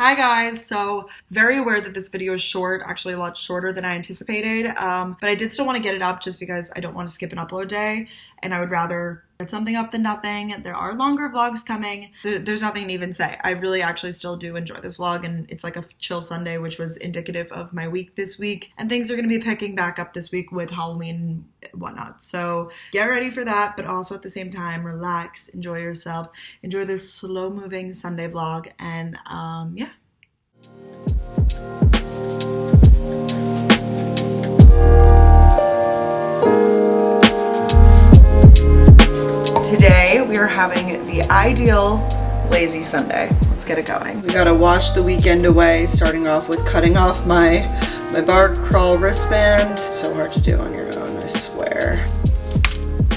Hi guys, so very aware that this video is short, actually a lot shorter than I anticipated, but I did still want to get it up just because I don't want to skip an upload day and I would rather get something up than nothing. There are longer vlogs coming. There's nothing to even say. I really actually still do enjoy this vlog and it's like a chill Sunday, which was indicative of my week this week, and things are going to be picking back up this week with Halloween and whatnot. So get ready for that, but also at the same time, relax, enjoy yourself, enjoy this slow moving Sunday vlog, and yeah. Today we are having the ideal lazy Sunday. Let's get it going. We gotta wash the weekend away, starting off with cutting off my bar crawl wristband. So hard to do on your own, I swear.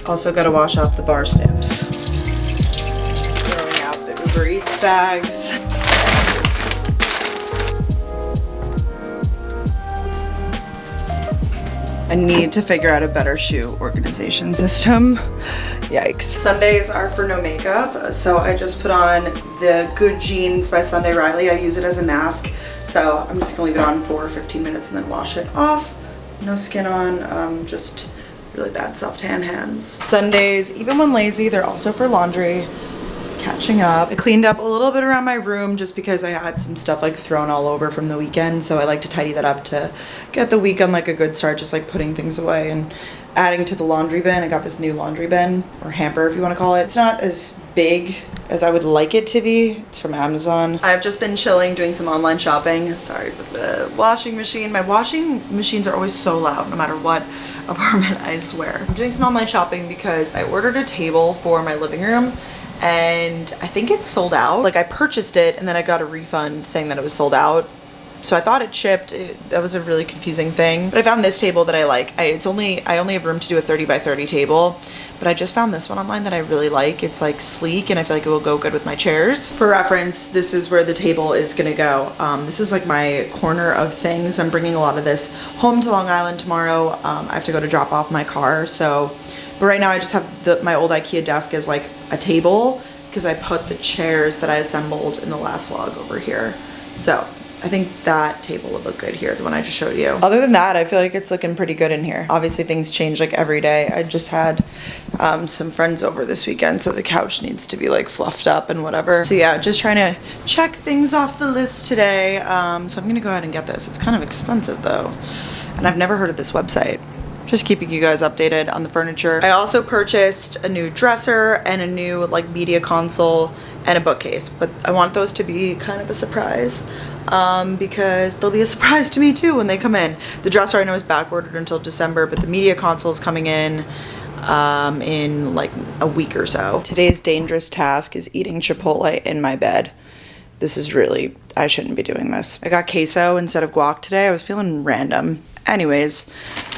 Also gotta wash off the bar snips. Throwing out the Uber Eats bags. I need to figure out a better shoe organization system. Yikes. Sundays are for no makeup, so I just put on the Good Jeans by Sunday Riley. I use it as a mask, so I'm just gonna leave it on for 15 minutes and then wash it off. No skin on, just really bad self-tan hands. Sundays, even when lazy, they're also for laundry. Catching up. I cleaned up a little bit around my room just because I had some stuff like thrown all over from the weekend, so I like to tidy that up to get the week on like a good start, just like putting things away and adding to the laundry bin. I got this new laundry bin, or hamper if you want to call it. It's not as big as I would like it to be. It's from Amazon. I've just been chilling, doing some online shopping. Sorry for the washing machine. My washing machines are always so loud no matter what apartment, I swear. I'm doing some online shopping because I ordered a table for my living room and I think it's sold out. Like I purchased it and then I got a refund saying that it was sold out. So I thought it shipped. That was a really confusing thing. But I found this table that I like. I only have room to do a 30 by 30 table, but I just found this one online that I really like. It's like sleek and I feel like it will go good with my chairs. For reference, this is where the table is gonna go. This is like my corner of things. I'm bringing a lot of this home to Long Island tomorrow. I have to go to drop off my car, so. But right now I just have my old IKEA desk as like a table because I put the chairs that I assembled in the last vlog over here. So I think that table would look good here, the one I just showed you. Other than that, I feel like it's looking pretty good in here. Obviously things change like every day. I just had some friends over this weekend, so the couch needs to be like fluffed up and whatever. So yeah, just trying to check things off the list today. So I'm gonna go ahead and get this. It's kind of expensive though, and I've never heard of this website. Just keeping you guys updated on the furniture. I also purchased a new dresser and a new like media console and a bookcase, but I want those to be kind of a surprise because they'll be a surprise to me too when they come in. The dresser I know is back ordered until December, but the media console is coming in like a week or so. Today's dangerous task is eating chipotle in my bed. This is really, I shouldn't be doing this. I got queso instead of guac today. I was feeling random. Anyways,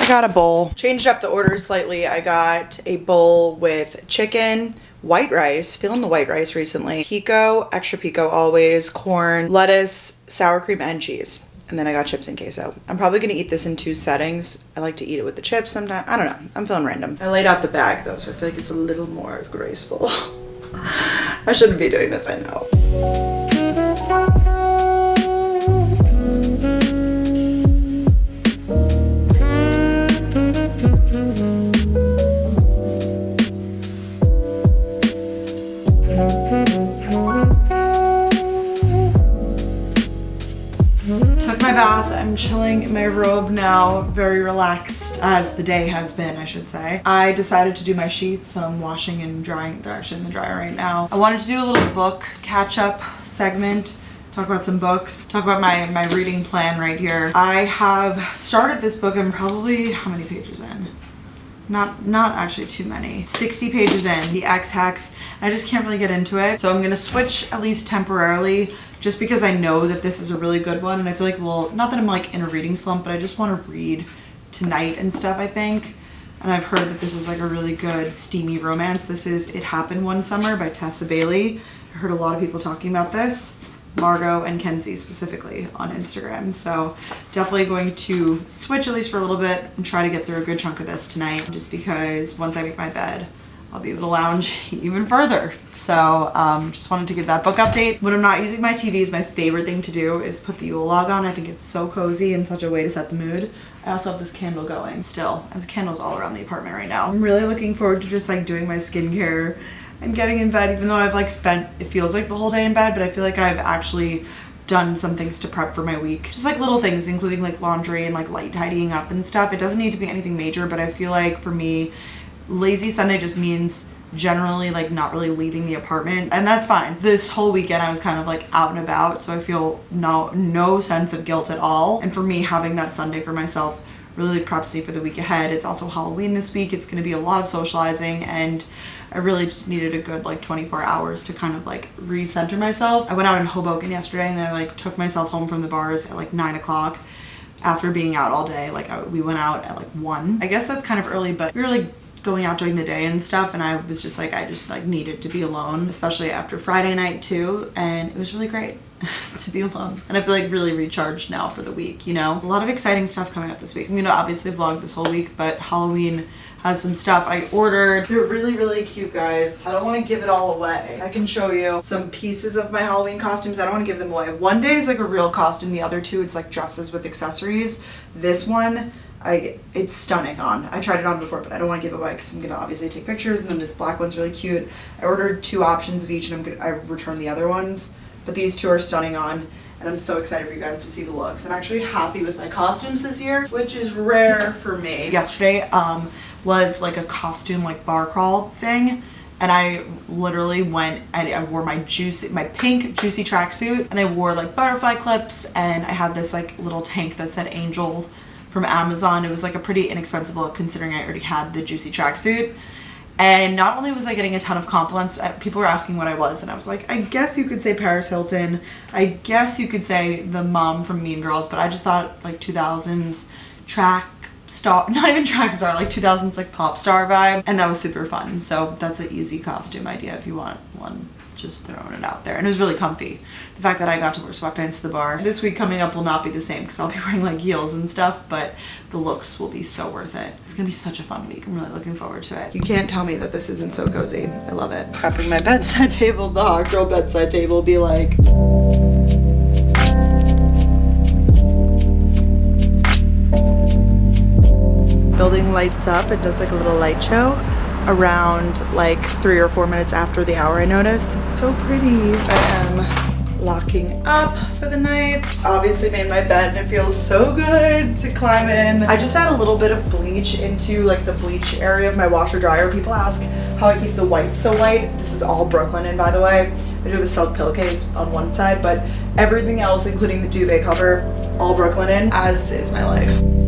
I got a bowl. Changed up the order slightly. I got a bowl with chicken, white rice, feeling the white rice recently, pico, extra pico always, corn, lettuce, sour cream, and cheese. And then I got chips and queso. I'm probably gonna eat this in 2 settings. I like to eat it with the chips sometimes. I don't know, I'm feeling random. I laid out the bag though, so I feel like it's a little more graceful. I shouldn't be doing this, I know. Bath. I'm chilling in my robe now, very relaxed as the day has been, I should say. I decided to do my sheets, so I'm washing and drying. They're actually in the dryer right now. I wanted to do a little book catch-up segment, talk about some books, talk about my reading plan right here. I have started this book. I'm probably, how many pages in? Not actually too many. 60 pages in, The X Hacks. I just can't really get into it. So I'm gonna switch at least temporarily just because I know that this is a really good one. And I feel like, well, not that I'm like in a reading slump, but I just wanna read tonight and stuff, I think. And I've heard that this is like a really good steamy romance. This is It Happened One Summer by Tessa Bailey. I heard a lot of people talking about this. Margot and Kenzie specifically on Instagram. So definitely going to switch at least for a little bit and try to get through a good chunk of this tonight, just because once I make my bed, I'll be able to lounge even further. So just wanted to give that book update. When I'm not using my TVs, my favorite thing to do is put the Yule log on. I think it's so cozy and such a way to set the mood. I also have this candle going still. I have candles all around the apartment right now. I'm really looking forward to just like doing my skincare and getting in bed, even though I've like spent, it feels like the whole day in bed, but I feel like I've actually done some things to prep for my week. Just like little things, including like laundry and like light tidying up and stuff. It doesn't need to be anything major, but I feel like for me, lazy Sunday just means generally like not really leaving the apartment, and that's fine. This whole weekend I was kind of like out and about, so I feel no sense of guilt at all. And for me, having that Sunday for myself really preps me for the week ahead. It's also Halloween this week. It's going to be a lot of socializing, and I really just needed a good like 24 hours to kind of like recenter myself. I went out in Hoboken yesterday and I like took myself home from the bars at like 9 o'clock after being out all day. Like we went out at like 1. I guess that's kind of early, but we were like going out during the day and stuff, and I was just like, I just like needed to be alone, especially after Friday night too, and it was really great to be alone. And I feel like really recharged now for the week, you know? A lot of exciting stuff coming up this week. I'm gonna obviously vlog this whole week, but Halloween has some stuff I ordered. They're really cute, guys. I don't want to give it all away. I can show you some pieces of my Halloween costumes. I don't want to give them away. One day is like a real costume, the other two it's like dresses with accessories. This one, it's stunning on. I tried it on before, but I don't want to give it away because I'm gonna obviously take pictures. And then this black one's really cute. I ordered 2 options of each, and I returned the other ones. But these 2 are stunning on, and I'm so excited for you guys to see the looks. I'm actually happy with my costumes this year, which is rare for me. Yesterday was like a costume like bar crawl thing, and I literally went and I wore my pink juicy tracksuit, and I wore like butterfly clips, and I had this like little tank that said Angel from Amazon. It was like a pretty inexpensive look considering I already had the juicy tracksuit. And not only was I getting a ton of compliments, people were asking what I was, and I was like, I guess you could say Paris Hilton, I guess you could say the mom from Mean Girls, but I just thought like 2000s track star, not even track star, like 2000s like pop star vibe, and that was super fun. So that's an easy costume idea if you want one, just throwing it out there. And it was really comfy. The fact that I got to wear sweatpants to the bar. This week coming up will not be the same because I'll be wearing like heels and stuff, but the looks will be so worth it. It's gonna be such a fun week. I'm really looking forward to it. You can't tell me that this isn't so cozy. I love it. Prepping my bedside table, the hot girl bedside table will be like, building lights up and does like a little light show around like 3 or 4 minutes after the hour, I notice. It's so pretty. I am locking up for the night. Obviously made my bed and it feels so good to climb in. I just add a little bit of bleach into like the bleach area of my washer dryer. People ask how I keep the whites so white. This is all Brooke linen, by the way. I do have a silk pillowcase on one side, but everything else, including the duvet cover, all Brooke linen, as is my life.